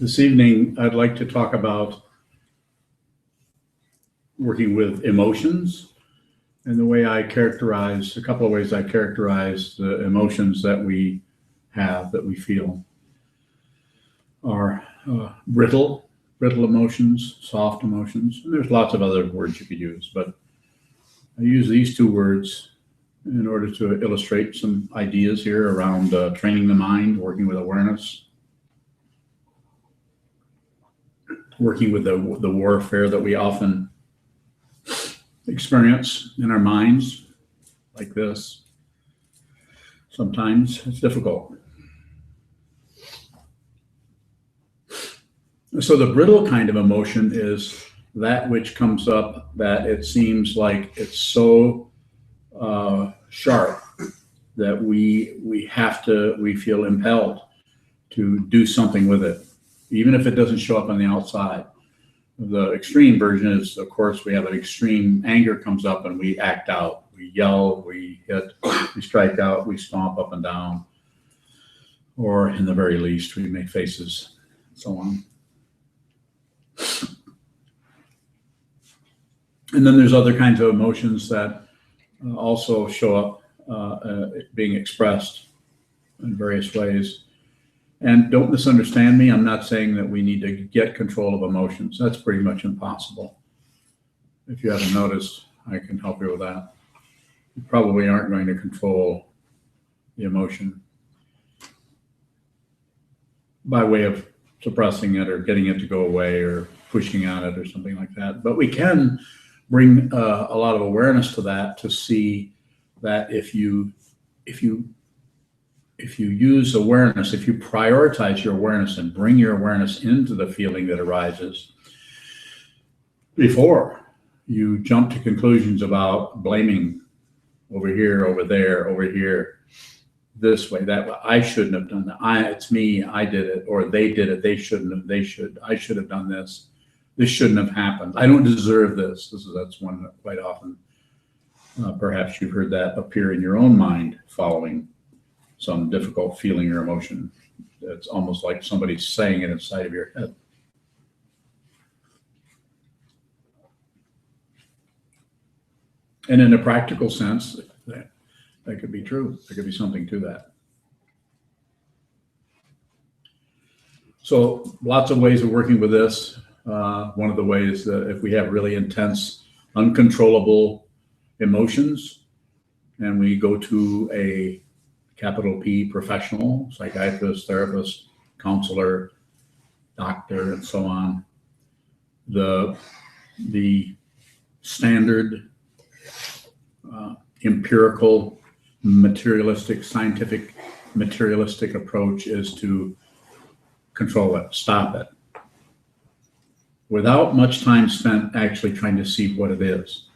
This evening, I'd like to talk about working with emotions and the way I characterize, a couple of ways I characterize the emotions that we have, that we feel, are brittle emotions, soft emotions. And there's lots of other words you could use, but I use these two words in order to illustrate some ideas here around training the mind, working with awareness, working with the warfare that we often experience in our minds, like this. Sometimes it's difficult. So the brittle kind of emotion is that which comes up that it seems like it's so sharp that we feel impelled to do something with it, even if it doesn't show up on the outside. The extreme version is, of course, we have an extreme anger comes up and we act out. We yell, we hit, we strike out, we stomp up and down, or in the very least, we make faces, and so on. And then there's other kinds of emotions that also show up being expressed in various ways. And don't misunderstand me. I'm not saying that we need to get control of emotions. That's pretty much impossible. If you haven't noticed, I can help you with that. You probably aren't going to control the emotion by way of suppressing it or getting it to go away or pushing on it or something like that. But we can bring a lot of awareness to that, to see that if you use awareness, if you prioritize your awareness and bring your awareness into the feeling that arises before you jump to conclusions about blaming over here, over there, over here, this way, that way, I shouldn't have done that. It's me, I did it, or they did it, they shouldn't have, I should have done this. This shouldn't have happened. I don't deserve this. That's one that quite often, perhaps you've heard that appear in your own mind following some difficult feeling or emotion. It's almost like somebody's saying it inside of your head. And in a practical sense, that could be true. There could be something to that. So lots of ways of working with this. One of the ways that if we have really intense, uncontrollable emotions, and we go to a capital P professional, psychiatrist, therapist, counselor, doctor, and so on, the standard empirical, materialistic, scientific, materialistic approach is to control it, stop it, without much time spent actually trying to see what it is.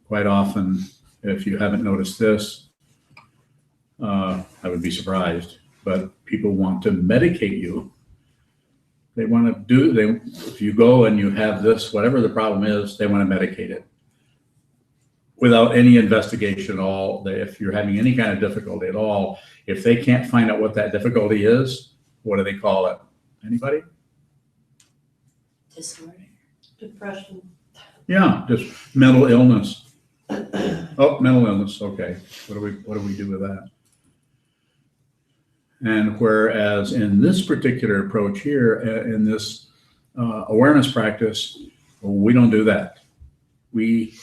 Quite often, if you haven't noticed this, I would be surprised, but people want to medicate you. They want to if you go and you have this, whatever the problem is, they want to medicate it without any investigation at all. If you're having any kind of difficulty at all, if they can't find out what that difficulty is, what do they call it? Anybody? Disorder. Depression. Yeah, just mental illness. Oh, mental illness. Okay. What do we do with that? And whereas in this particular approach here, in this awareness practice, we don't do that. We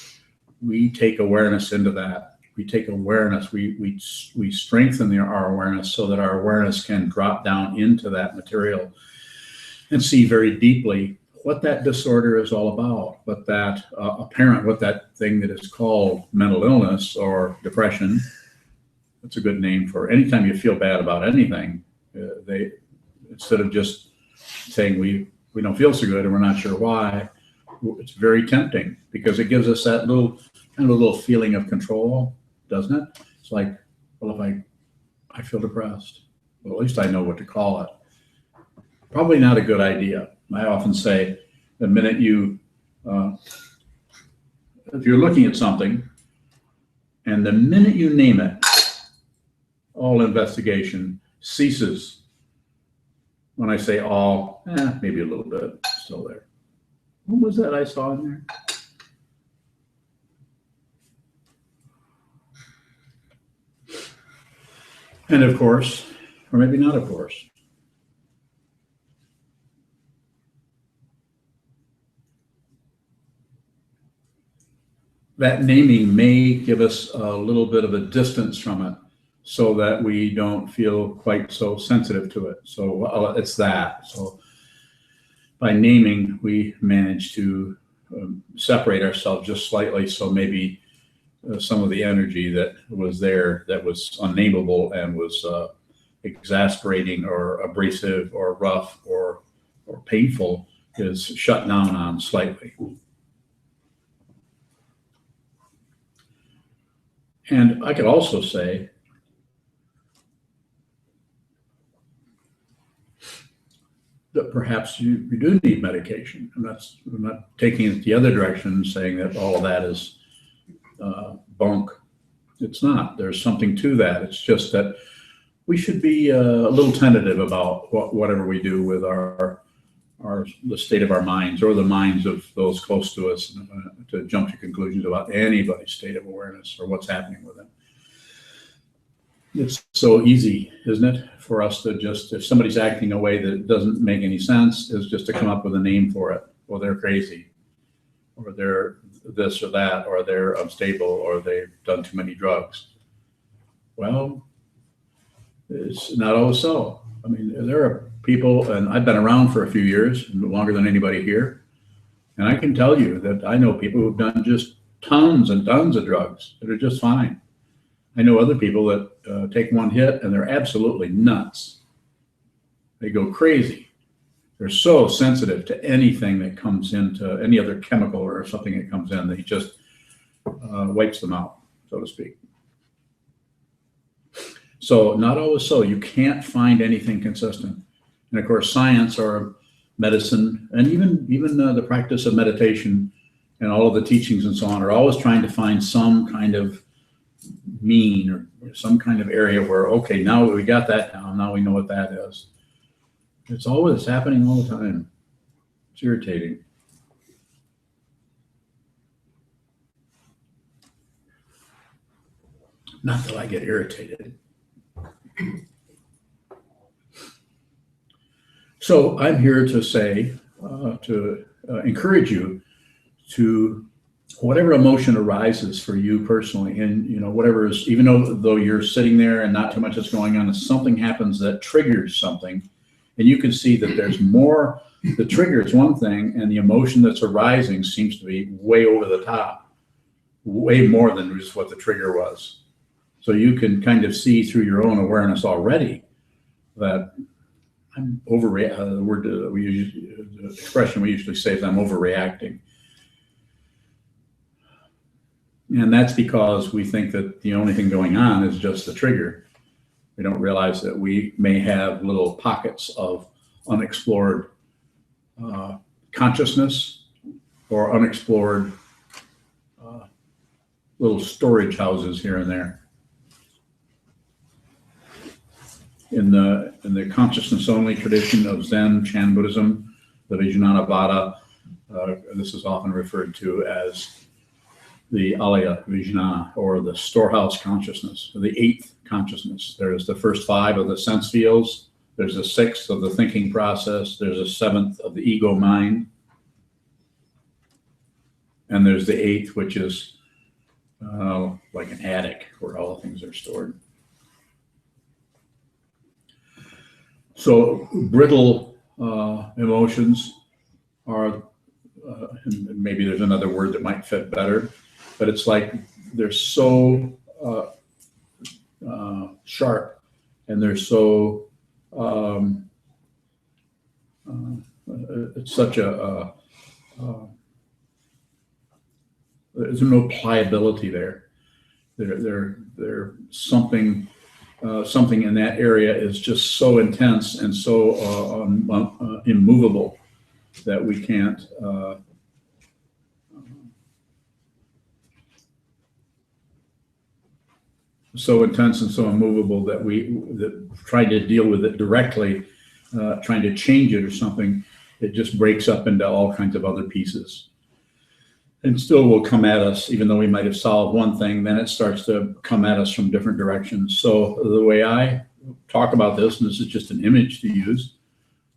take awareness into that. We take awareness. We strengthen our awareness so that our awareness can drop down into that material and see very deeply what that disorder is all about, what that what that thing that is called mental illness or depression. That's a good name for anytime you feel bad about anything. They, instead of just saying we don't feel so good and we're not sure why, it's very tempting because it gives us that little feeling of control, doesn't it? It's like, well, if I feel depressed, well, at least I know what to call it. Probably not a good idea. I often say the minute if you're looking at something and the minute you name it, all investigation ceases when I say all, maybe a little bit still there. What was that I saw in there? And of course, or maybe not of course. That naming may give us a little bit of a distance from it so that we don't feel quite so sensitive to it. So it's that. So by naming, we manage to separate ourselves just slightly. So maybe some of the energy that was there that was unnameable and was exasperating or abrasive or rough or painful is shut down on slightly. And I could also say that perhaps you do need medication. I'm not taking it the other direction, saying that all of that is bunk. It's not. There's something to that. It's just that we should be a little tentative about whatever we do with the state of our minds or the minds of those close to us to jump to conclusions about anybody's state of awareness or what's happening with them. It's so easy, isn't it, for us to just, if somebody's acting a way that doesn't make any sense, is just to come up with a name for it. Well, they're crazy, or they're this or that, or they're unstable, or they've done too many drugs. Well, it's not always so. I mean, there are people, and I've been around for a few years, longer than anybody here, and I can tell you that I know people who've done just tons and tons of drugs that are just fine. I know other people that take one hit and they're absolutely nuts. They go crazy. They're so sensitive to anything that comes into any other chemical or something that comes in, that he just wipes them out, so to speak. So not always so. You can't find anything consistent. And of course, science or medicine, and even the practice of meditation and all of the teachings and so on are always trying to find some kind of mean or some kind of area where, okay, now we got that down, now we know what that is. It's always happening all the time. It's irritating. Not that I get irritated. So I'm here to say, to encourage you to whatever emotion arises for you personally, and whatever is, even though you're sitting there and not too much is going on, if something happens that triggers something, and you can see that there's more, the trigger is one thing, and the emotion that's arising seems to be way over the top, way more than just what the trigger was. So you can kind of see through your own awareness already that I'm overreacting. The word the expression we usually say is I'm overreacting. And that's because we think that the only thing going on is just the trigger. We don't realize that we may have little pockets of unexplored consciousness or unexplored little storage houses here and there. In the consciousness only tradition of Zen, Chan Buddhism, the Vijnanavada, this is often referred to as the Alaya Vijnana, or the storehouse consciousness, the eighth consciousness. There's the first five of the sense fields. There's a sixth of the thinking process. There's a seventh of the ego mind. And there's the eighth, which is like an attic where all the things are stored. So brittle emotions are, and maybe there's another word that might fit better, but it's like they're so sharp, and they're so it's such a there's no pliability there. They're something in that area is just so intense and so immovable that we can't so intense and so immovable that trying to deal with it directly trying to change it or something, it just breaks up into all kinds of other pieces. And still will come at us, even though we might have solved one thing, then it starts to come at us from different directions. So the way I talk about this, and this is just an image to use,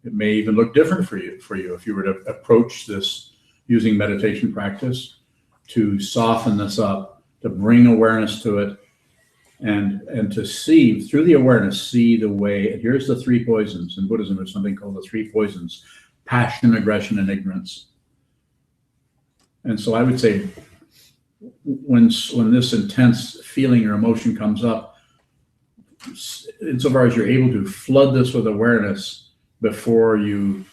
it may even look different for you if you were to approach this using meditation practice to soften this up, to bring awareness to it, and to see through the awareness, see the way. Here's the three poisons. In Buddhism, there's something called the three poisons: passion, aggression, and ignorance. And so I would say when this intense feeling or emotion comes up, insofar as you're able to flood this with awareness before you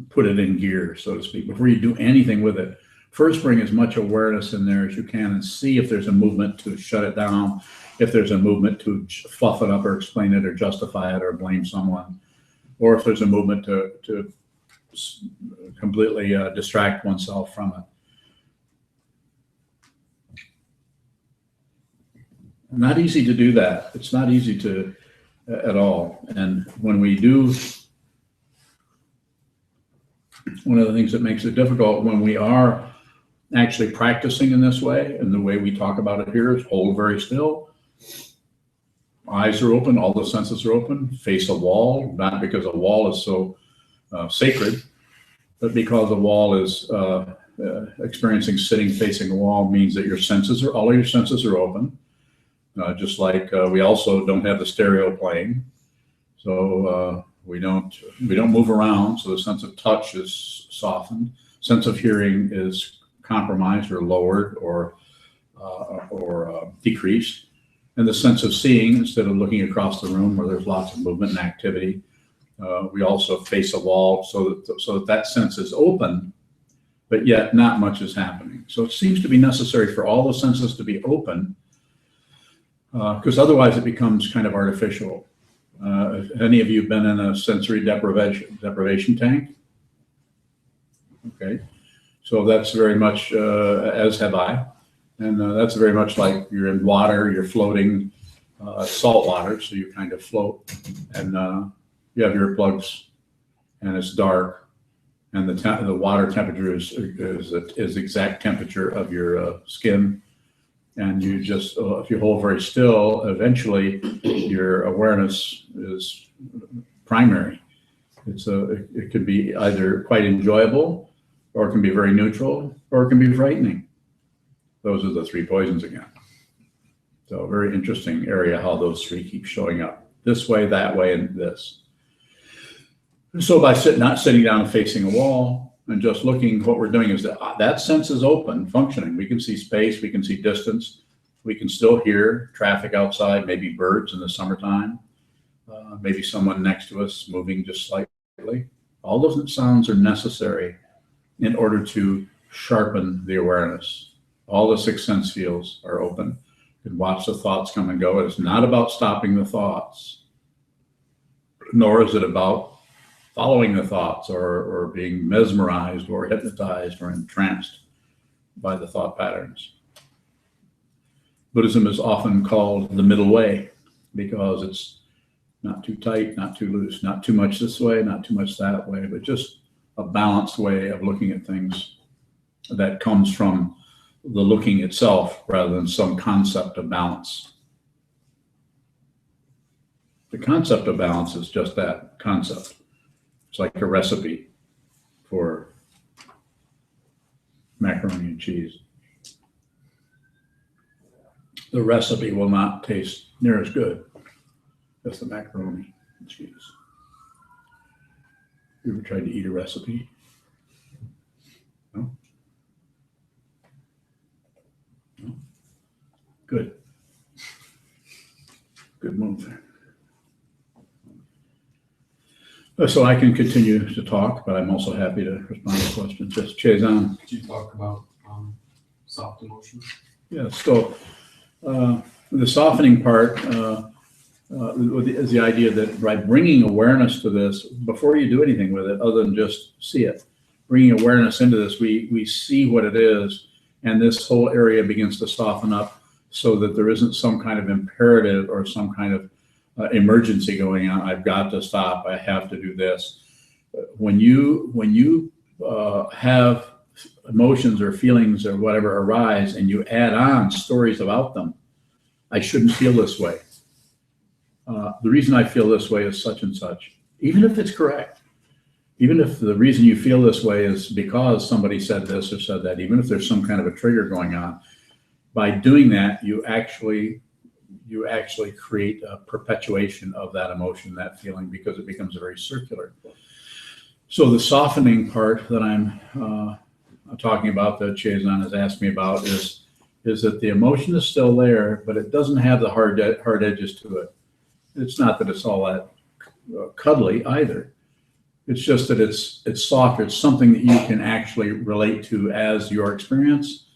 put it in gear, so to speak, before you do anything with it, first bring as much awareness in there as you can and see if there's a movement to shut it down, if there's a movement to fluff it up or explain it or justify it or blame someone, or if there's a movement to completely distract oneself from it. Not easy to do that. It's not easy to at all. And when we do, one of the things that makes it difficult when we are actually practicing in this way, and the way we talk about it here is hold very still. Eyes are open, all the senses are open, face a wall, not because a wall is so sacred, but because a wall is experiencing sitting facing a wall means that all of your senses are open. Just like we also don't have the stereo playing, so we don't move around. So the sense of touch is softened. Sense of hearing is compromised or lowered or decreased, and the sense of seeing, instead of looking across the room where there's lots of movement and activity, we also face a wall so that sense is open, but yet not much is happening. So it seems to be necessary for all the senses to be open, because otherwise it becomes kind of artificial. Have any of you been in a sensory deprivation tank? Okay, so that's very much, as have I, and that's very much like you're in water, you're floating, salt water, so you kind of float, and you have earplugs, and it's dark, and the water temperature is exact temperature of your skin. And you just, if you hold very still, eventually your awareness is primary. It could be either quite enjoyable, or it can be very neutral, or it can be frightening. Those are the three poisons again. So a very interesting area how those three keep showing up. This way, that way, and this. So by not sitting down and facing a wall, and just looking, what we're doing is that sense is open, functioning. We can see space, we can see distance, we can still hear traffic outside, maybe birds in the summertime, maybe someone next to us moving just slightly. All those sounds are necessary in order to sharpen the awareness. All the six sense fields are open. You can watch the thoughts come and go. It's not about stopping the thoughts, nor is it about following the thoughts or being mesmerized or hypnotized or entranced by the thought patterns. Buddhism is often called the middle way because it's not too tight, not too loose, not too much this way, not too much that way, but just a balanced way of looking at things that comes from the looking itself rather than some concept of balance. The concept of balance is just that, concept. It's like a recipe for macaroni and cheese. The recipe will not taste near as good as the macaroni and cheese. You ever tried to eat a recipe? No? No? Good. Good move. So I can continue to talk, but I'm also happy to respond to questions. Just Chazan. Did you talk about soft emotions? Yeah, so the softening part is the idea that by bringing awareness to this, before you do anything with it, other than just see it, bringing awareness into this, we see what it is, and this whole area begins to soften up so that there isn't some kind of imperative or some kind of emergency going on. I've got to stop. I have to do this. When you have emotions or feelings or whatever arise and you add on stories about them, I shouldn't feel this way. The reason I feel this way is such and such, even if it's correct. Even if the reason you feel this way is because somebody said this or said that, even if there's some kind of a trigger going on, by doing that, you actually create a perpetuation of that emotion, that feeling, because it becomes very circular. So the softening part that I'm talking about, that Chazon has asked me about, is that the emotion is still there, but it doesn't have the hard edges to it. It's not that it's all that cuddly either. It's just that it's softer. It's something that you can actually relate to as your experience,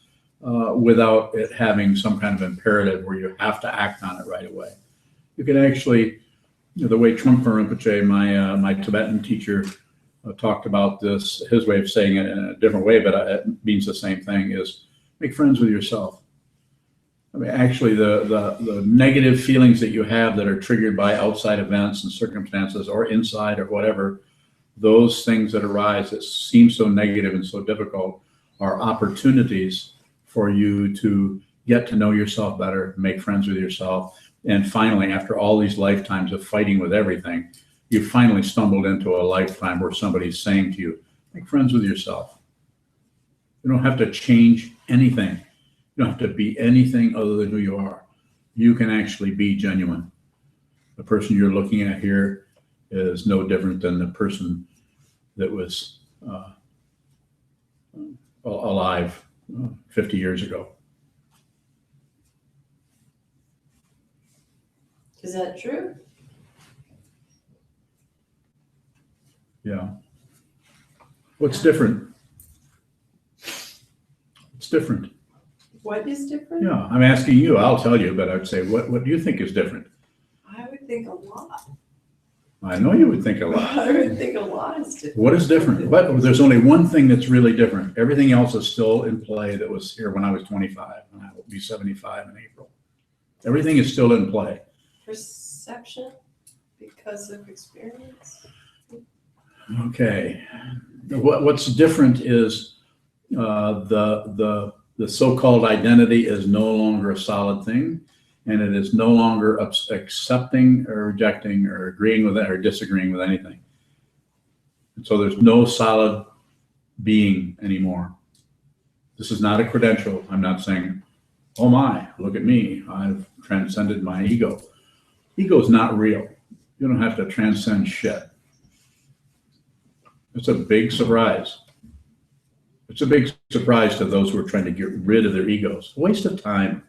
without it having some kind of imperative where you have to act on it right away. You can actually, the way Trungpa Rinpoche, my Tibetan teacher, talked about this, his way of saying it in a different way, but it means the same thing, is make friends with yourself. I mean, actually, the negative feelings that you have that are triggered by outside events and circumstances, or inside or whatever, those things that arise that seem so negative and so difficult are opportunities for you to get to know yourself better, make friends with yourself. And finally, after all these lifetimes of fighting with everything, you finally stumbled into a lifetime where somebody's saying to you, make friends with yourself. You don't have to change anything. You don't have to be anything other than who you are. You can actually be genuine. The person you're looking at here is no different than the person that was alive 50 years ago. Is that true? Yeah. What's different? It's different. What is different? Yeah, I'm asking you. I'll tell you, but I'd say, what do you think is different? I would think a lot. I know you would think a lot. I would think a lot is different. What is different? But there's only one thing that's really different. Everything else is still in play that was here when I was 25, and I will be 75 in April. Everything is still in play. Perception because of experience. Okay. What's different is the so-called identity is no longer a solid thing, and it is no longer accepting or rejecting or agreeing with it or disagreeing with anything. And so there's no solid being anymore. This is not a credential. I'm not saying, oh my, look at me, I've transcended my ego. Ego is not real. You don't have to transcend shit. It's a big surprise. It's a big surprise to those who are trying to get rid of their egos. A waste of time.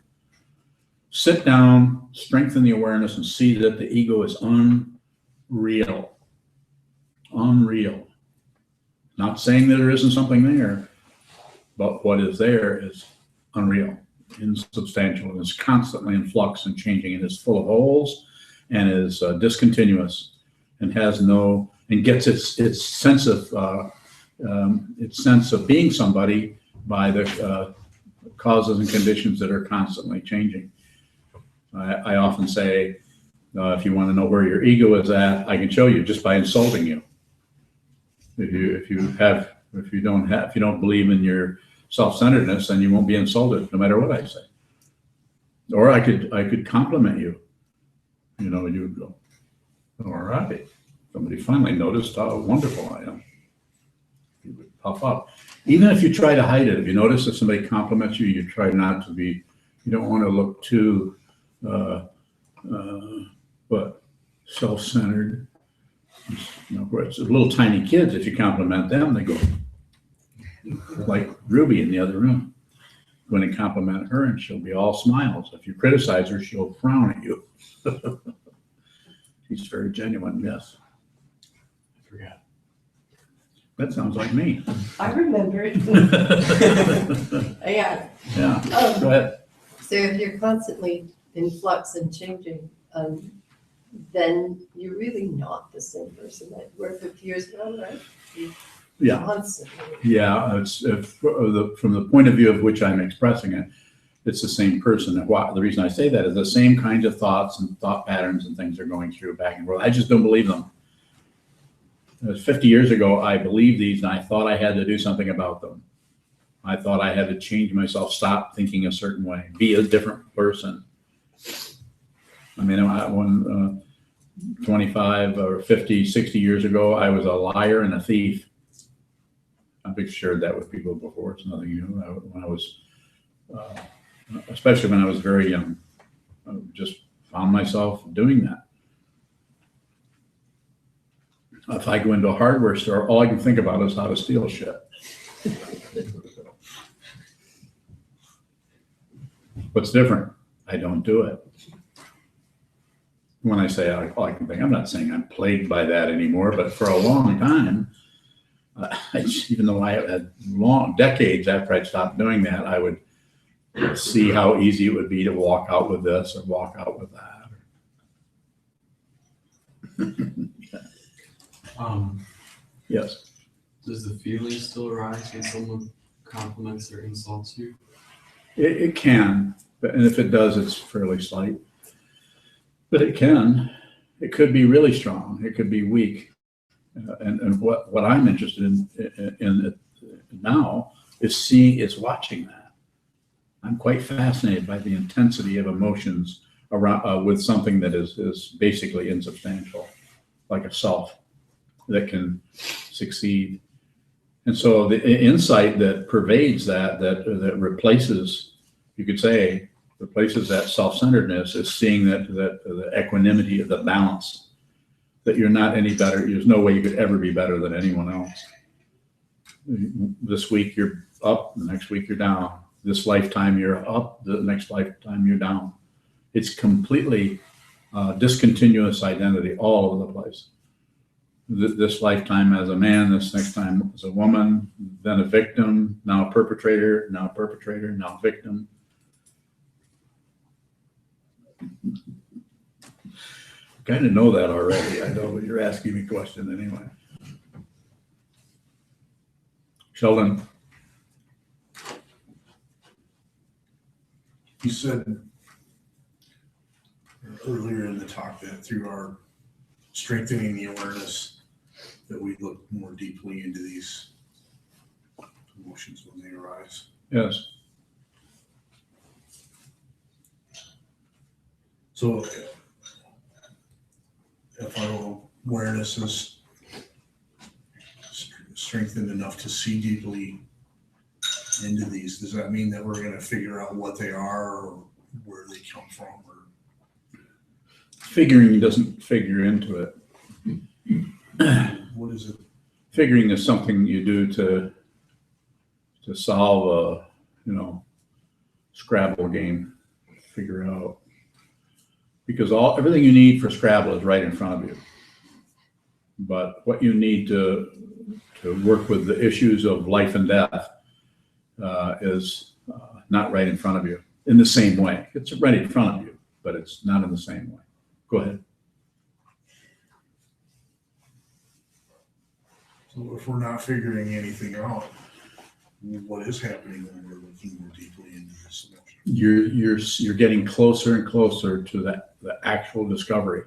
Sit down, strengthen the awareness, and see that the ego is unreal. Unreal. Not saying that there isn't something there, but what is there is unreal, insubstantial, and is constantly in flux and changing, and is full of holes, and is discontinuous, and has no, and gets its sense of being somebody by the causes and conditions that are constantly changing. I often say, if you want to know where your ego is at, I can show you just by insulting you. If you don't believe in your self-centeredness, then you won't be insulted no matter what I say. Or I could compliment you. You know, you would go, all right. Somebody finally noticed how wonderful I am. You would puff up. Even if you try to hide it, if you notice that somebody compliments you, you try not to be, you don't want to look too, self-centered. You know, where it's little tiny kids, if you compliment them, they go like Ruby in the other room. When you compliment her, and she'll be all smiles. If you criticize her, she'll frown at you. She's very genuine, yes. I forgot. That sounds like me. I remember it. Yeah. Yeah, go ahead. So if you're constantly in flux and changing, then you're really not the same person that you were 50 years ago, right? Yeah. Constantly. Yeah, it's from the point of view of which I'm expressing it, it's the same person. And the reason I say that is the same kinds of thoughts and thought patterns and things are going through back and forth. I just don't believe them. 50 years ago, I believed these and I thought I had to do something about them. I thought I had to change myself, stop thinking a certain way, be a different person. I mean, when 25 or 50, 60 years ago, I was a liar and a thief. I've shared that with people before. It's nothing new. When I was, especially when I was very young, I just found myself doing that. If I go into a hardware store, all I can think about is how to steal shit. What's different? I don't do it. When I say all I can think, I'm not saying I'm plagued by that anymore, but for a long time, even though I had decades after I'd stopped doing that, I would see how easy it would be to walk out with this or walk out with that. Yes. Does the feeling still arise when someone compliments or insults you? It can, and if it does, it's fairly slight. But it can. It could be really strong. It could be weak. And what I'm interested in now is watching that. I'm quite fascinated by the intensity of emotions around with something that is basically insubstantial, like a self that can succeed. And so the insight that pervades that replaces, you could say, replaces that self-centeredness is seeing that the equanimity of the balance, that you're not any better. There's no way you could ever be better than anyone else. This week you're up, the next week you're down. This lifetime you're up, the next lifetime you're down. It's completely discontinuous identity all over the place. This lifetime as a man, this next time as a woman, then a victim, now a perpetrator, now victim. Kind of know that already. I know, but you're asking me a question anyway. Sheldon. You said earlier in the talk that through our strengthening the awareness that we look more deeply into these emotions when they arise. Yes. So if our awareness is strengthened enough to see deeply into these, does that mean that we're going to figure out what they are or where they come from? Or Figuring doesn't figure into it. what is it? Figuring is something you do to solve a Scrabble game. Figure out, because everything you need for Scrabble is right in front of you. But what you need to work with the issues of life and death is not right in front of you in the same way. It's right in front of you, but it's not in the same way. Go ahead. So if we're not figuring anything out, what is happening when we're looking more deeply into this emotion? You're getting closer and closer to the actual discovery,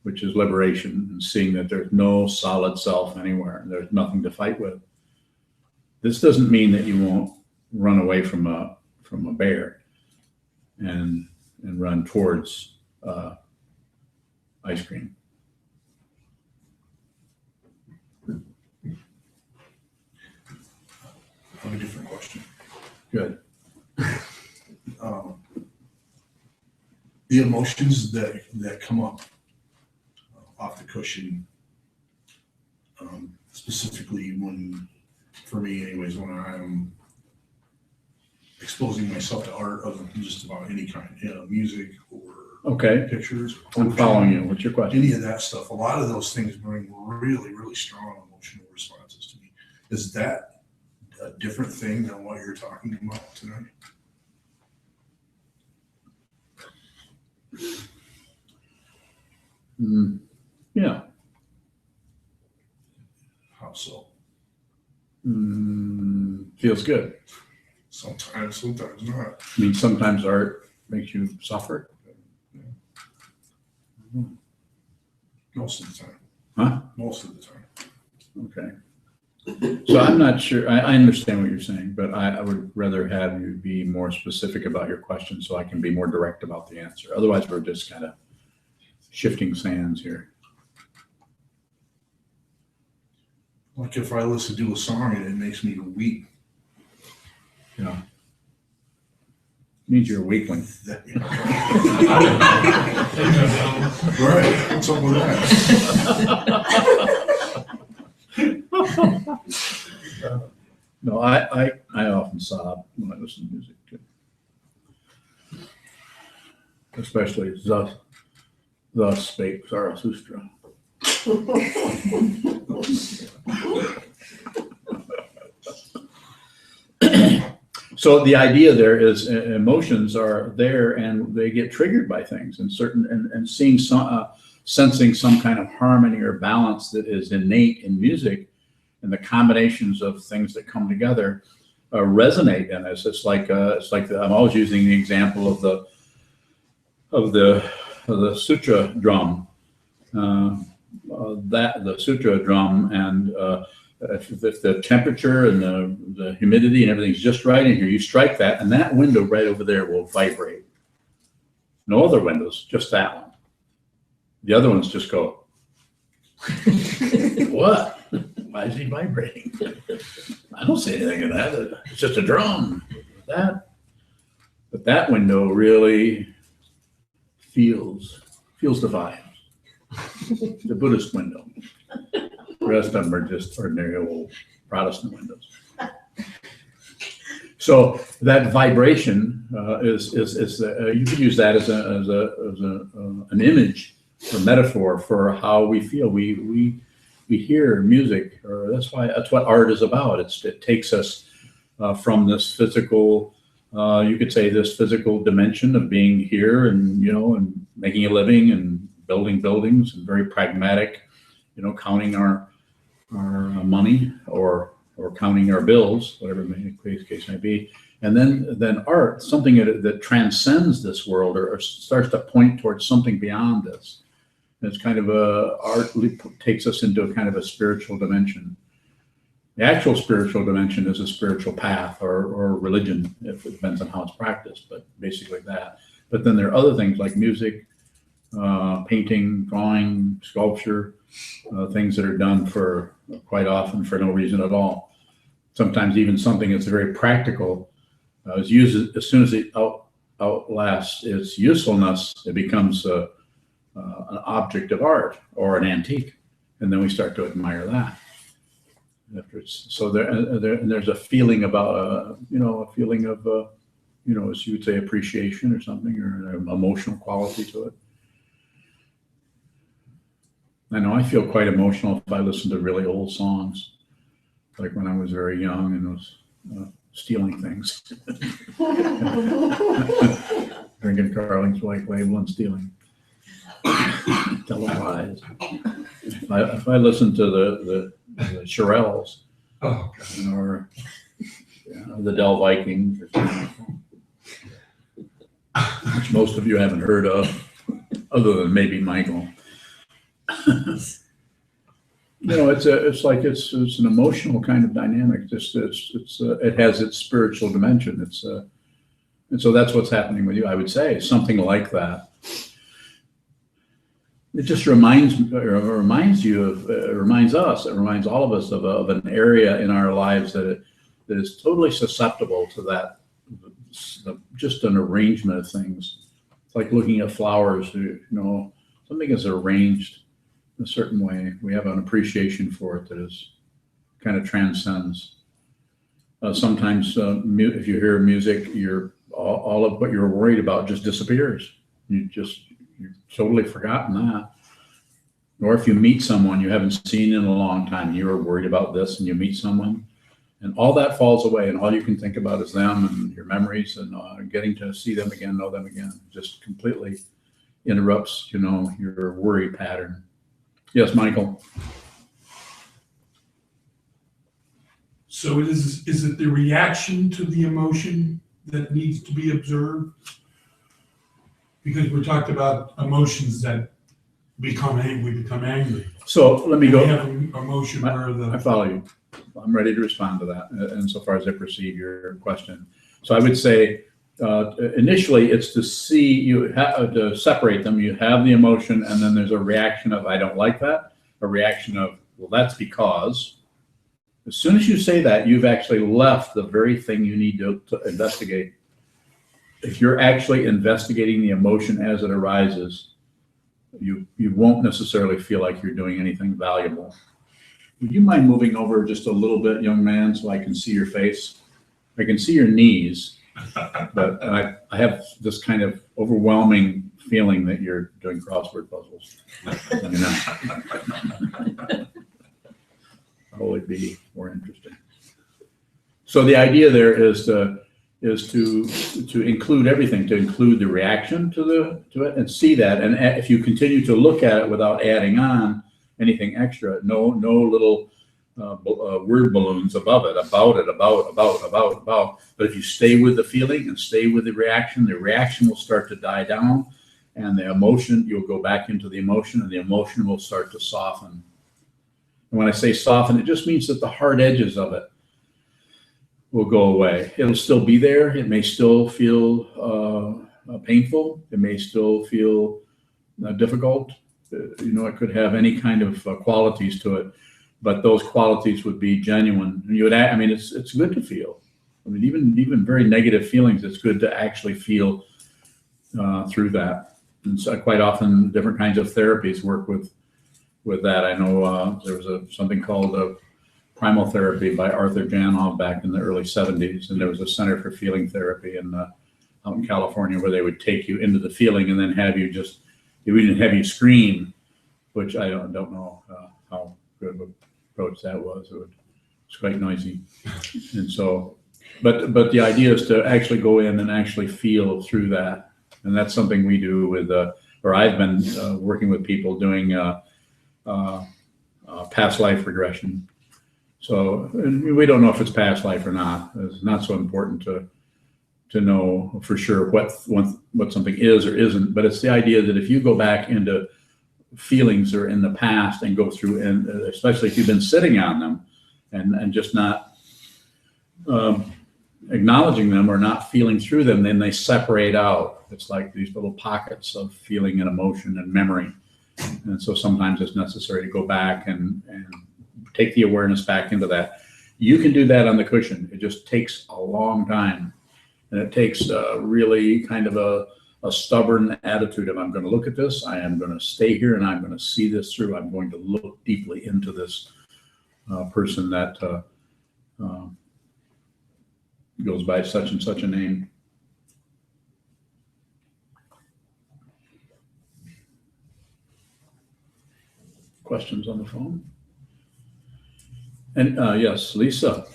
which is liberation, and seeing that there's no solid self anywhere and there's nothing to fight with. This doesn't mean that you won't run away from a bear and run towards ice cream. I have a different question. Good. The emotions that come up off the cushion, specifically when, for me anyways, when I'm exposing myself to art of just about any kind, music or Okay. pictures. I'm following you. What's your question? Any of that stuff. A lot of those things bring really, really strong emotional responses to me. Is that a different thing than what you're talking about tonight? Yeah. How so? Feels good. Sometimes not. I mean, sometimes art makes you suffer. Most of the time. Huh? Most of the time. Okay. So I'm not sure, I understand what you're saying, but I would rather have you be more specific about your question so I can be more direct about the answer. Otherwise, we're just kind of shifting sands here. Like if I listen to a song and it makes me weep. You know, means you're a weakling. Right, what's up with that? No, I often sob when I listen to music too. Especially thus spake Zarathustra. So the idea there is emotions are there and they get triggered by things and seeing some, sensing some kind of harmony or balance that is innate in music, and the combinations of things that come together resonate in us. It's like I'm always using the example of the sutra drum. The sutra drum, and if the temperature and the humidity and everything's just right in here, you strike that, and that window right over there will vibrate. No other windows, just that one. The other ones just go, what? Why is he vibrating? I don't see anything in that. It's just a drum. But that window really feels the vibe. The Buddhist window. The rest of them are just ordinary old Protestant windows. So that vibration is you could use that as an image or metaphor for how we feel. We hear music, or that's what art is about. It takes us from this physical, you could say this physical dimension of being here and and making a living and building buildings and very pragmatic, counting our money or counting our bills, whatever the case may be. And then art, something that transcends this world or starts to point towards something beyond this. And it's kind of art takes us into a kind of a spiritual dimension. The actual spiritual dimension is a spiritual path or religion, if it depends on how it's practiced, but basically that. But then there are other things like music, painting, drawing, sculpture, things that are done for quite often for no reason at all. Sometimes even something that's very practical is used as soon as it outlasts its usefulness, it becomes an object of art or an antique, and then we start to admire that. There's a feeling about a feeling of as you would say, appreciation or something, or an emotional quality to it. I know I feel quite emotional if I listen to really old songs, like when I was very young and was stealing things. Drinking Carling's White Label and stealing. Telling lies. If I listen to the Shirelles, or the Del Vikings, or something, which most of you haven't heard of, other than maybe Michael. It's an emotional kind of dynamic. It has its spiritual dimension. And so that's what's happening with you. I would say something like that. It just reminds us, it reminds all of us of an area in our lives that is totally susceptible to that, just an arrangement of things. It's like looking at flowers, something is arranged in a certain way. We have an appreciation for it that is kind of transcends. Sometimes if you hear music, all of what you're worried about just disappears. You've totally forgotten that. Or if you meet someone you haven't seen in a long time, and you were worried about this, and you meet someone, and all that falls away, and all you can think about is them and your memories and getting to see them again, know them again. Just completely interrupts, your worry pattern. Yes, Michael. So is it the reaction to the emotion that needs to be observed? Because we talked about emotions that become angry. So let me We go. have an emotion where I the, follow you. I'm ready to respond to that insofar as I perceive your question. So I would say initially it's to see, you have to separate them. You have the emotion and then there's a reaction of, I don't like that. A reaction of, well, that's because. As soon as you say that, you've actually left the very thing you need to investigate. If you're actually investigating the emotion as it arises, you won't necessarily feel like you're doing anything valuable. Would you mind moving over just a little bit, young man, so I can see your face? I can see your knees, but I have this kind of overwhelming feeling that you're doing crossword puzzles. You know? Probably be more interesting. So the idea there is to include everything, to include the reaction to it and see that. And if you continue to look at it without adding on anything extra, no little word balloons above it, about. But if you stay with the feeling and stay with the reaction will start to die down, and the emotion, you'll go back into the emotion, and the emotion will start to soften. And when I say soften, it just means that the hard edges of it will go away. It'll still be there. It may still feel painful. It may still feel difficult. It could have any kind of qualities to it, but those qualities would be genuine. And you would, it's good to feel. I mean, even very negative feelings, it's good to actually feel through that. And so quite often, different kinds of therapies work with that. I know there was something called primal therapy by Arthur Janov back in the early 70s, and there was a Center for Feeling Therapy out in California where they would take you into the feeling and then have you have you scream, which I don't know how good of an approach that was. It was quite noisy, and so, but the idea is to actually go in and actually feel through that, and that's something we do with, or I've been working with people doing past life regression. So we don't know if it's past life or not. It's not so important to know for sure what something is or isn't. But it's the idea that if you go back into feelings or in the past and go through, and especially if you've been sitting on them and just not acknowledging them or not feeling through them, then they separate out. It's like these little pockets of feeling and emotion and memory. And so sometimes it's necessary to go back and take the awareness back into that. You can do that on the cushion. It just takes a long time. And it takes really kind of a stubborn attitude of, I'm going to look at this, I am going to stay here, and I'm going to see this through. I'm going to look deeply into this person that goes by such and such a name. Questions on the phone? And yes, Lisa.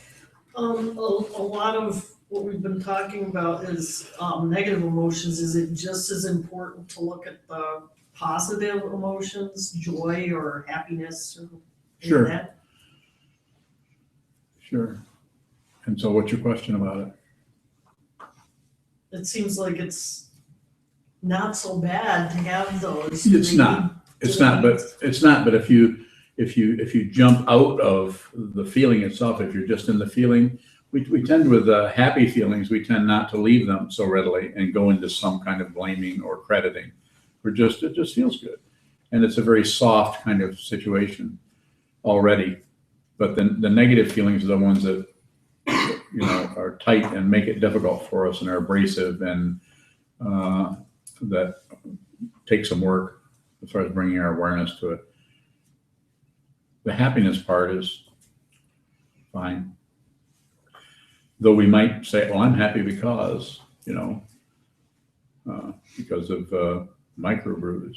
A lot of what we've been talking about is negative emotions. Is it just as important to look at the positive emotions, joy or happiness? Or Sure. that? Sure. And so what's your question about it? It seems like it's not so bad to have those. It's not. But if you jump out of the feeling itself, if you're just in the feeling, we tend with happy feelings, we tend not to leave them so readily and go into some kind of blaming or crediting. It just feels good. And it's a very soft kind of situation already. But then the negative feelings are the ones that, are tight and make it difficult for us and are abrasive, and that take some work as far as bringing our awareness to it. The happiness part is fine. Though we might say, well, I'm happy because, because of microbrews.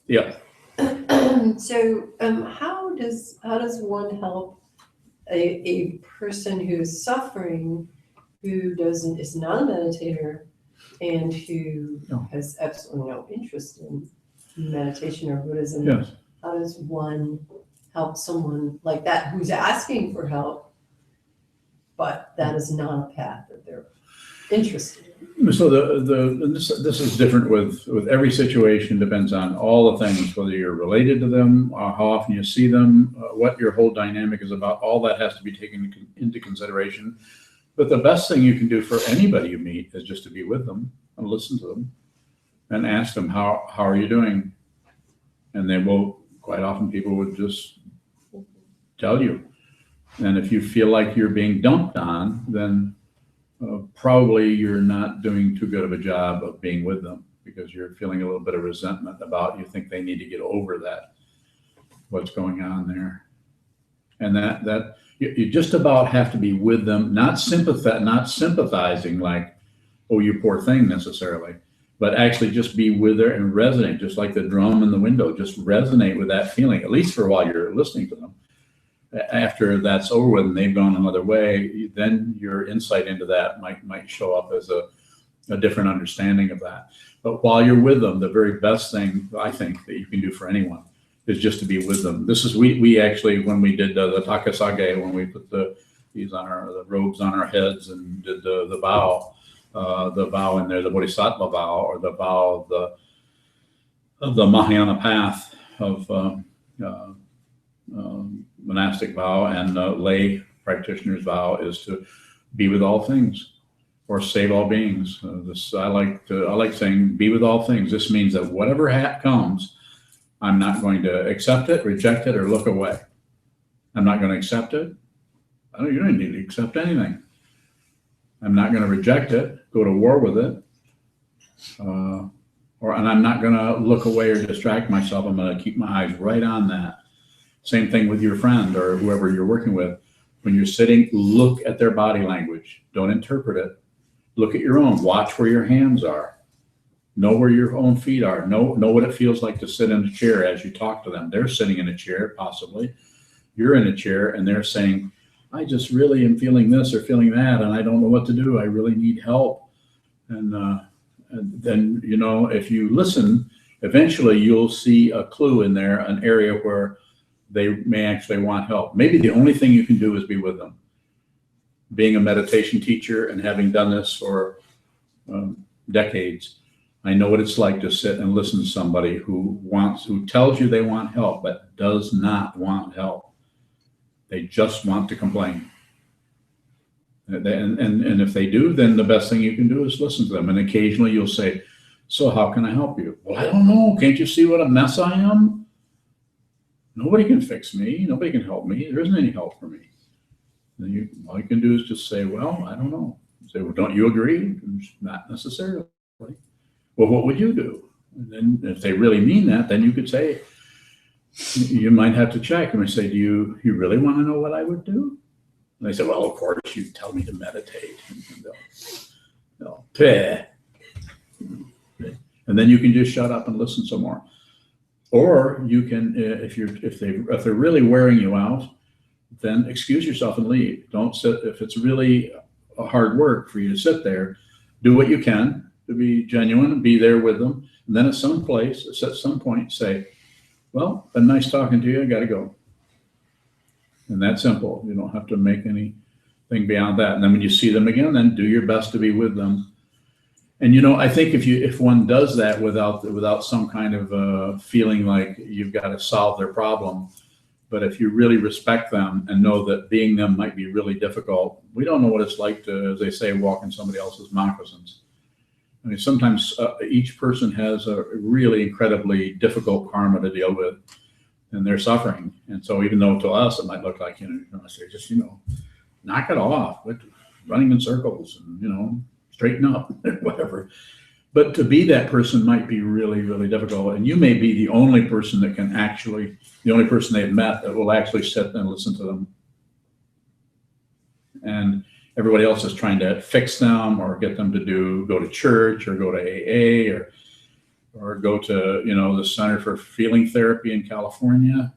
Yeah. So how does one help a person who's suffering, who is not a meditator, and who No. has absolutely no interest in meditation or Buddhism, Yes. how does one help someone like that who's asking for help, but that is not a path that they're interested in? So this is different with every situation, depends on all the things, whether you're related to them, how often you see them, what your whole dynamic is about. All that has to be taken into consideration. But the best thing you can do for anybody you meet is just to be with them and listen to them and ask them, how are you doing? And they will, quite often people would just tell you. And if you feel like you're being dumped on, then probably you're not doing too good of a job of being with them, because you're feeling a little bit of resentment about, you think they need to get over that, what's going on there. And that you just about have to be with them, not sympathizing like, oh, you poor thing necessarily, but actually just be with her and resonate, just like the drum in the window, just resonate with that feeling, at least for while you're listening to them. After that's over with and they've gone another way, then your insight into that might show up as a different understanding of that. But while you're with them, the very best thing I think that you can do for anyone is just to be with them. This is, we actually, when we did the takasage, when we put the robes on our heads and did the vow in there, the bodhisattva vow, or the vow of the Mahayana path of monastic vow and lay practitioner's vow, is to be with all things or save all beings. I like saying be with all things. This means that whatever comes, I'm not going to accept it, reject it, or look away. I'm not going to accept it. You don't need to accept anything. I'm not going to reject it, go to war with it, and I'm not going to look away or distract myself. I'm going to keep my eyes right on that. Same thing with your friend or whoever you're working with. When you're sitting, look at their body language. Don't interpret it. Look at your own. Watch where your hands are. Know where your own feet are. Know what it feels like to sit in a chair as you talk to them. They're sitting in a chair, possibly. You're in a chair, and they're saying, I just really am feeling this or feeling that, and I don't know what to do. I really need help. And then, if you listen, eventually you'll see a clue in there, an area where they may actually want help. Maybe the only thing you can do is be with them. Being a meditation teacher and having done this for decades, I know what it's like to sit and listen to somebody who tells you they want help, but does not want help. They just want to complain. And if they do, then the best thing you can do is listen to them. And occasionally you'll say, so how can I help you? Well, I don't know. Can't you see what a mess I am? Nobody can fix me. Nobody can help me. There isn't any help for me. Then all you can do is just say, well, I don't know. Say, well, don't you agree? Not necessarily. Well, what would you do? And then if they really mean that, then you could say, you might have to check and say, do you really want to know what I would do? And they say, well, of course, you tell me to meditate. And they'll peh. And then you can just shut up and listen some more. Or you can, if they're really wearing you out, then excuse yourself and leave. Don't sit. If it's really hard work for you to sit there, do what you can to be genuine, be there with them, and then at some point, say, "Well, been nice talking to you. I got to go." And that's simple. You don't have to make anything beyond that. And then when you see them again, then do your best to be with them. And I think if one does that without some kind of feeling like you've got to solve their problem, but if you really respect them and know that being them might be really difficult, we don't know what it's like to, as they say, walk in somebody else's moccasins. I mean, sometimes each person has a really incredibly difficult karma to deal with, and they're suffering. And so even though to us it might look like, just knock it off, running in circles, and straighten up, whatever. But to be that person might be really, really difficult. And you may be the only person the only person they've met that will actually sit and listen to them. And everybody else is trying to fix them or get them to go to church or go to AA or go to, the Center for Feeling Therapy in California.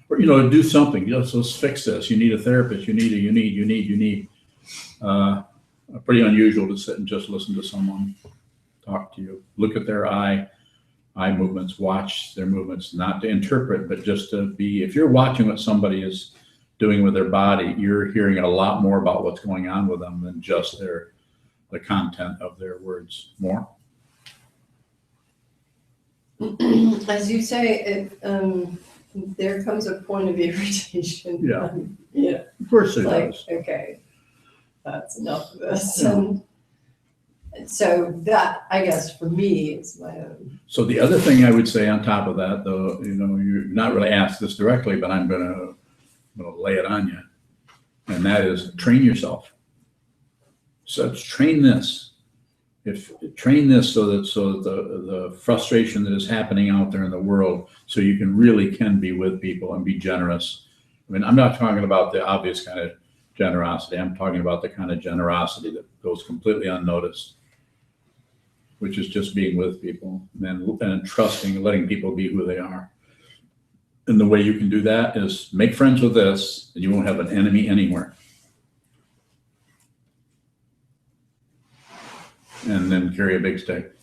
Or, do something. Let's fix this. You need a therapist. You need. pretty unusual to sit and just listen to someone talk to you. Look at their eye movements, watch their movements, not to interpret, but just to be, if you're watching what somebody is doing with their body, you're hearing a lot more about what's going on with them than just the content of their words. More? As you say, there comes a point of irritation. Yeah. Yeah. Of course it Like, does. okay, that's enough of this. Yeah. And so that, I guess, for me, is my own. So the other thing I would say on top of that, though, you're not really asked this directly, but I'm gonna lay it on you. And that is train yourself. So train this. Train this so that the frustration that is happening out there in the world, so you can be with people and be generous. I mean, I'm not talking about the obvious kind of generosity. I'm talking about the kind of generosity that goes completely unnoticed, which is just being with people and trusting and letting people be who they are. And the way you can do that is make friends with this, and you won't have an enemy anywhere. And then carry a big stick.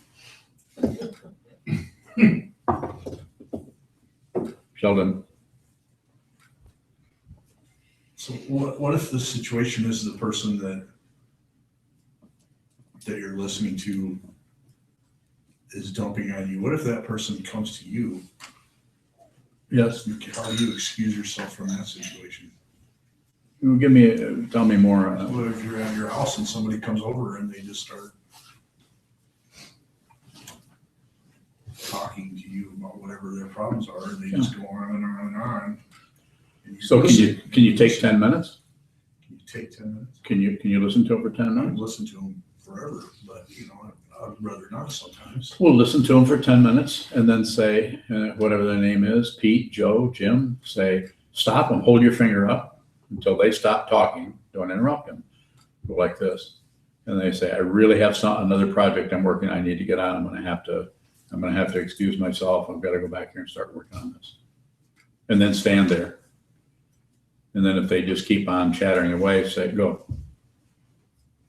Sheldon. So what if the situation is the person that you're listening to is dumping on you? What if that person comes to you? Yes. How do you excuse yourself from that situation? Tell me more. What if you're at your house and somebody comes over and they just start talking to you about whatever their problems are, and they just go on and on and on. And So listen. can you take 10 minutes? Can you take 10 minutes? Can you listen to it for 10 I minutes? would listen to them forever, but I'd rather not sometimes. We'll listen to them for 10 minutes and then say, whatever their name is, Pete, Joe, Jim, say, stop and hold your finger up until they stop talking. Don't interrupt them. Go like this. And they say, I really have another project I'm working on. I need to get on. I'm going to have to excuse myself. I've got to go back here and start working on this. And then stand there. And then if they just keep on chattering away, say, go.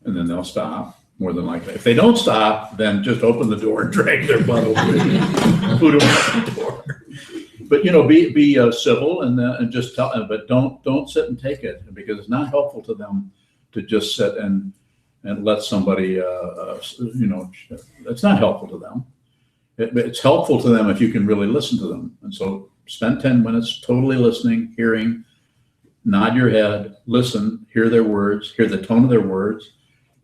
And then they'll stop. More than likely. If they don't stop, then just open the door and drag their butt over and boot them out the door. But be civil and just tell. But don't sit and take it, because it's not helpful to them to just sit and let somebody. It's not helpful to them. It's helpful to them if you can really listen to them. And so spend 10 minutes totally listening, hearing, nod your head, listen, hear their words, hear the tone of their words.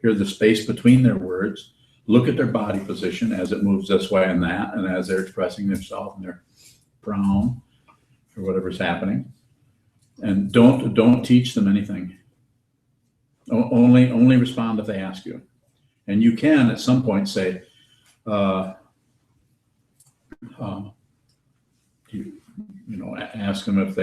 Hear the space between their words, look at their body position as it moves this way and that, and as they're expressing themselves and their frown or whatever's happening. And don't teach them anything. Only respond if they ask you. And you can at some point say, ask them if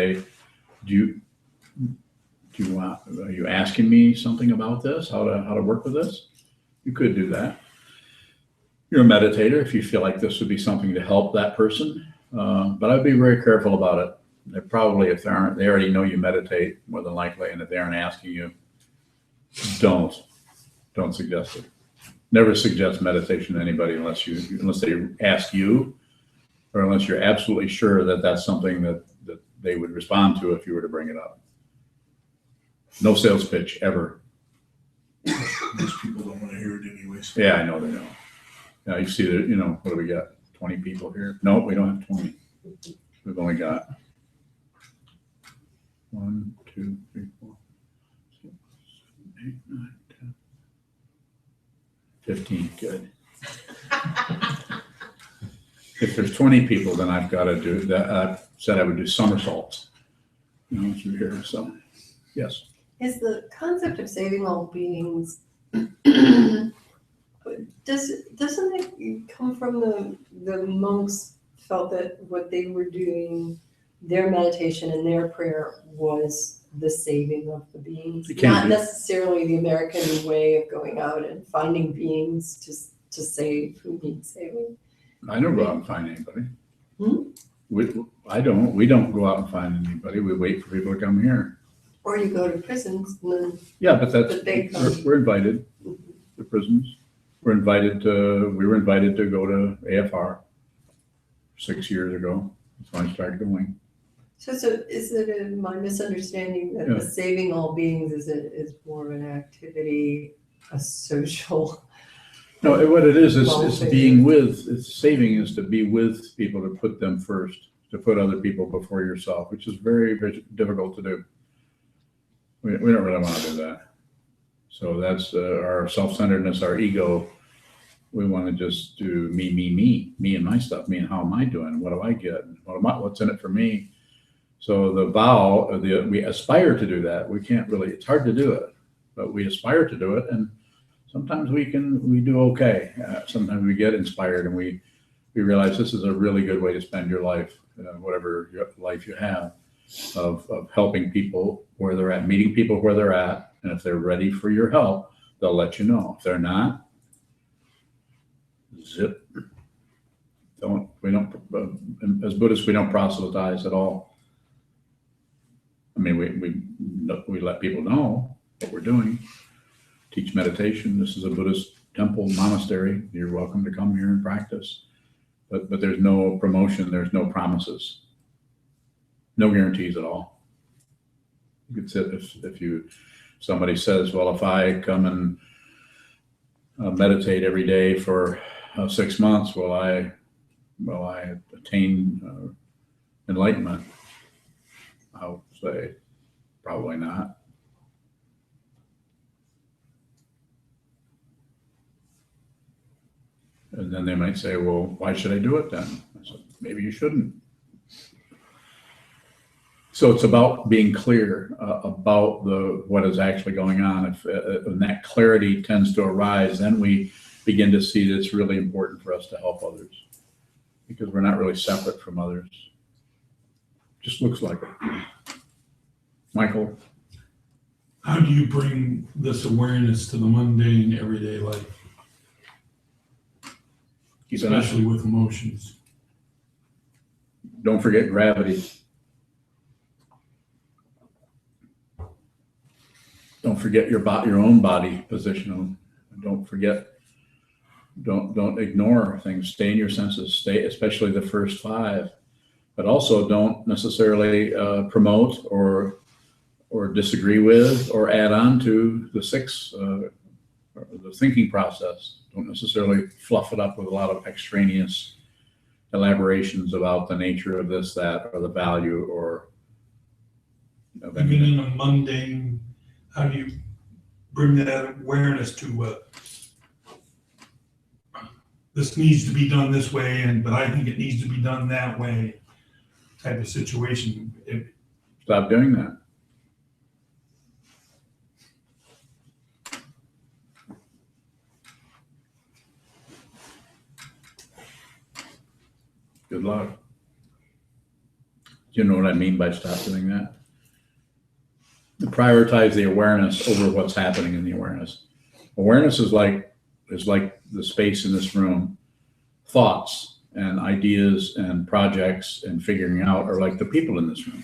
are you asking me something about this? How to work with this? You could do that. You're a meditator if you feel like this would be something to help that person. But I'd be very careful about it. They're probably, if they aren't, they already know you meditate more than likely. And if they aren't asking you, don't suggest it. Never suggest meditation to anybody unless they ask you, or unless you're absolutely sure that that's something that they would respond to if you were to bring it up. No sales pitch ever. Most people don't want to hear it anyways. Yeah, I know they don't. Yeah, you see that, what do we got? 20 people here? No, we don't have 20. We've only got 1, 2, 3, 4, 6, 7, 8, 9, 10, 15. Good. If there's 20 people, then I've got to do that. I said I would do somersaults. Through here. So, yes. Is the concept of saving all beings, doesn't it come from the monks felt that what they were doing, their meditation and their prayer was the saving of the beings? Not necessarily the American way of going out and finding beings to save who need saving. I don't go out and find anybody. We don't go out and find anybody. We wait for people to come here. Or you go to prisons and then, Yeah, but But they come. we're invited to prisons. We were invited to go to AFR 6 years ago. That's when I started going. so is it my misunderstanding that Yeah. the saving all beings is more of an activity, a social? No, what it is, it's Well-being. being with, it's saving is to be with people, to put them first, to put other people before yourself, which is very, very difficult to do. We don't really want to do that. So that's our self-centeredness, our ego. We want to just do me and my stuff, me and how am I doing? What do I get? What's in it for me? So the vow, we aspire to do that. We can't really, it's hard to do it, but we aspire to do it. And sometimes we do okay. Sometimes we get inspired and we realize this is a really good way to spend your life, whatever life you have, of helping people where they're at, meeting people where they're at. And if they're ready for your help, they'll let you know. If they're not, zip. As Buddhists, we don't proselytize at all. I mean, we let people know what we're doing. Teach meditation. This is a Buddhist temple, monastery. You're welcome to come here and practice. But there's no promotion. There's no promises. No guarantees at all. You could sit if somebody says, well, if I come and meditate every day for 6 months, will I attain enlightenment? I would say probably not. And then they might say, well, why should I do it then? I said, maybe you shouldn't. So it's about being clear about what is actually going on. If when that clarity tends to arise, then we begin to see that it's really important for us to help others because we're not really separate from others. Just looks like it. Michael? How do you bring this awareness to the mundane everyday life, especially with emotions? Don't forget gravity. Don't forget your own body position. Don't forget. Don't ignore things. Stay in your senses. Stay, especially the first 5, but also don't necessarily promote or disagree with or add on to the 6, the thinking process. Don't necessarily fluff it up with a lot of extraneous elaborations about the nature of this, that, or the value or of Even anything. in a mundane, how do you bring that awareness to this needs to be done this way, but I think it needs to be done that way type of situation? Stop doing that. Good luck. Do you know what I mean by stop doing that? Prioritize the awareness over what's happening in the awareness. Awareness is like the space in this room. Thoughts and ideas and projects and figuring out are like the people in this room.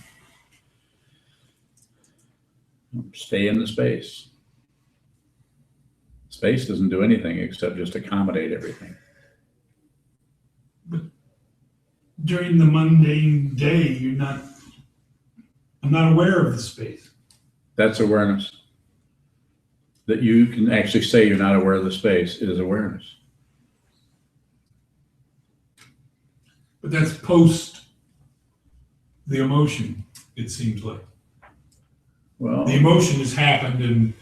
Stay in the space. Space doesn't do anything except just accommodate everything. During the mundane day, I'm not aware of the space. That's awareness. That you can actually say you're not aware of the space is awareness. But that's post the emotion, it seems like. Well, The emotion has happened and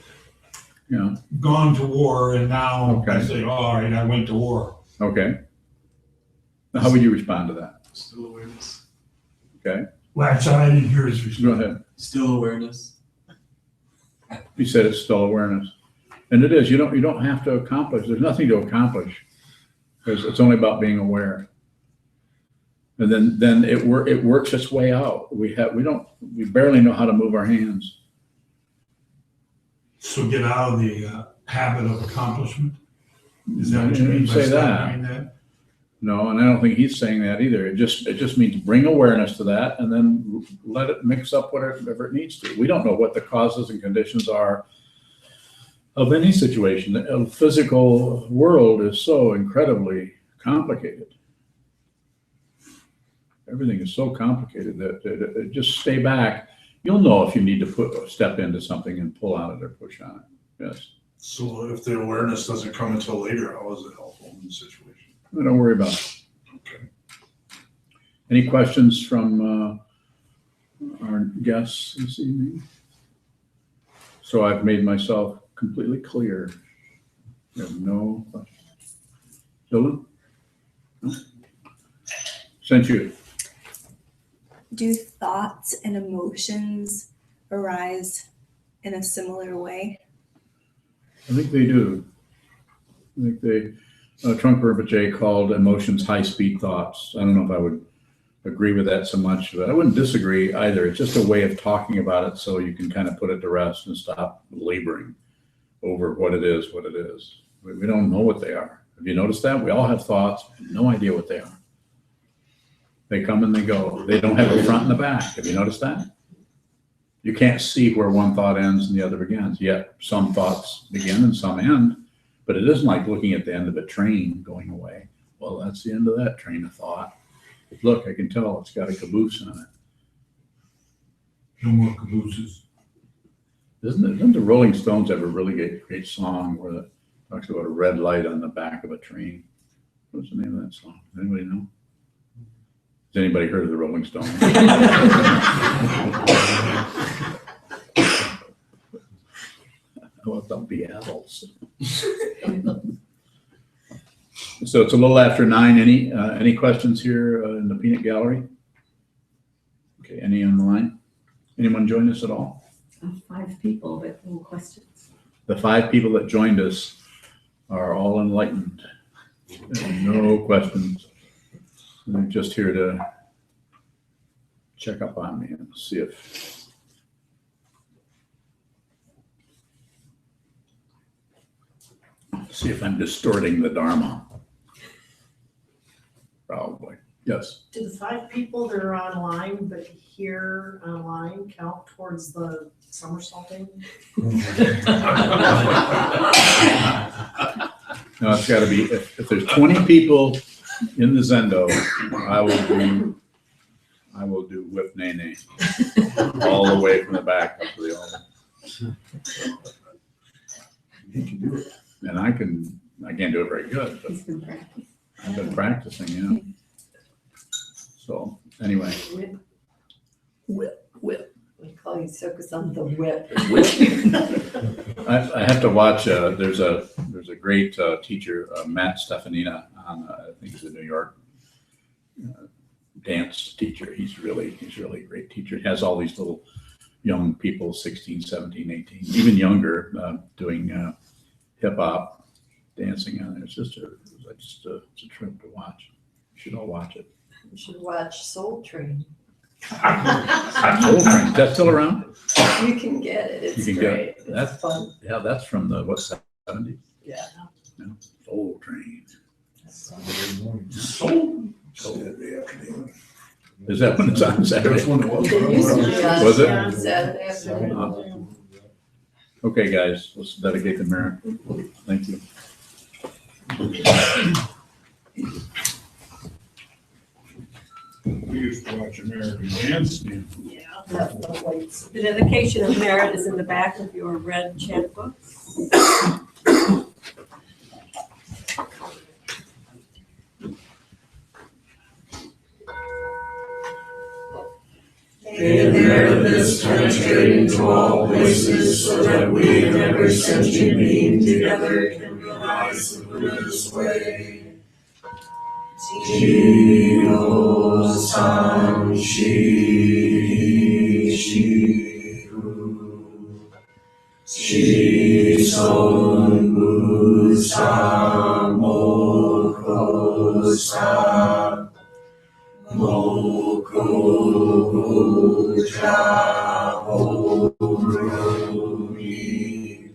yeah. gone to war, and now I Okay. say, all right, I went to war. Okay. Now, how would you respond to that? Still awareness. Okay. Well, actually, I didn't hear his Go response. ahead. Still awareness. You said it's still awareness. And it is. You don't have to accomplish. There's nothing to accomplish. It's only about being aware. And then it works its way out. We barely know how to move our hands. So get out of the habit of accomplishment? Is that what you I mean didn't by say stop that. doing that? No, and I don't think he's saying that either. It just means bring awareness to that and then let it mix up whatever it needs to. We don't know what the causes and conditions are of any situation. The physical world is so incredibly complicated. Everything is so complicated that just stay back. You'll know if you need to step into something and pull on it or push on it. Yes. So if the awareness doesn't come until later, how is it helpful in the situation? Don't worry about it. Okay. Any questions from our guests this evening? So I've made myself completely clear. You have no questions. Dylan? No? Sent you. Do thoughts and emotions arise in a similar way? I think they do. I think they, Trunk Rinpoche called emotions high-speed thoughts. I don't know if I would agree with that so much, but I wouldn't disagree either. It's just a way of talking about it so you can kind of put it to rest and stop laboring over what it is. We don't know what they are. Have you noticed that? We all have thoughts, no idea what they are. They come and they go. They don't have a front and a back. Have you noticed that? You can't see where one thought ends and the other begins. Yet some thoughts begin and some end, but it isn't like looking at the end of a train going away. Well, that's the end of that train of thought. Look, I can tell it's got a caboose on it. No more cabooses. Doesn't the Rolling Stones have a really great song where it talks about a red light on the back of a train? What's the name of that song? Anybody know? Has anybody heard of the Rolling Stones? Well, don't be adults. So it's a little after 9. Any questions here in the peanut gallery? Okay, any on the line? Anyone join us at all? 5 people, but no questions. The 5 people that joined us are all enlightened. No questions. They're just here to check up on me and see if I'm distorting the Dharma. Probably. Yes. Do the 5 people that are online but here online count towards the somersaulting? No, it's got to be, if there's 20 people in the Zendo, I will do whip nay all the way from the back up to the altar. You can do it. And I can't do it very good, but He's been practicing. I've been practicing, yeah. So anyway. Whip. We call you Sokuzan the whip. I have to watch, there's a great teacher, Matt Stefanina, I think he's a New York dance teacher. He's really a great teacher. He has all these little young people, 16, 17, 18, even younger, doing hip hop dancing on it. It's just it's a trip to watch. You should all watch it. You should watch Soul Train. Soul Train, is that still around? You can get it. It's You can great. get it. That's It's fun. Yeah, that's from the, what, 70s? Yeah. Soul Train. Saturday afternoon. Is that when it's on Saturday? That's when it was. It used to be on Was it? Saturday afternoon. Okay, guys, let's dedicate the merit. Thank you. We used to watch American Bandstand. Yeah. The dedication of merit is in the back of your red chant book. May the merit of this penetrate into all places, so that we and every sentient being together can realize the Buddha's way. Jiro San Shi Shihu Shi Son Bu Sa Moko Sa Moko Ja Ho Ro Ni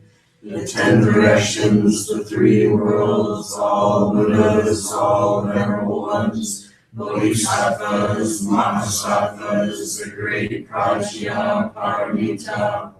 10 directions, the 3 worlds, all Buddhas, all venerable ones, Bodhisattvas, Mahasattvas, the great Prajna Paramita,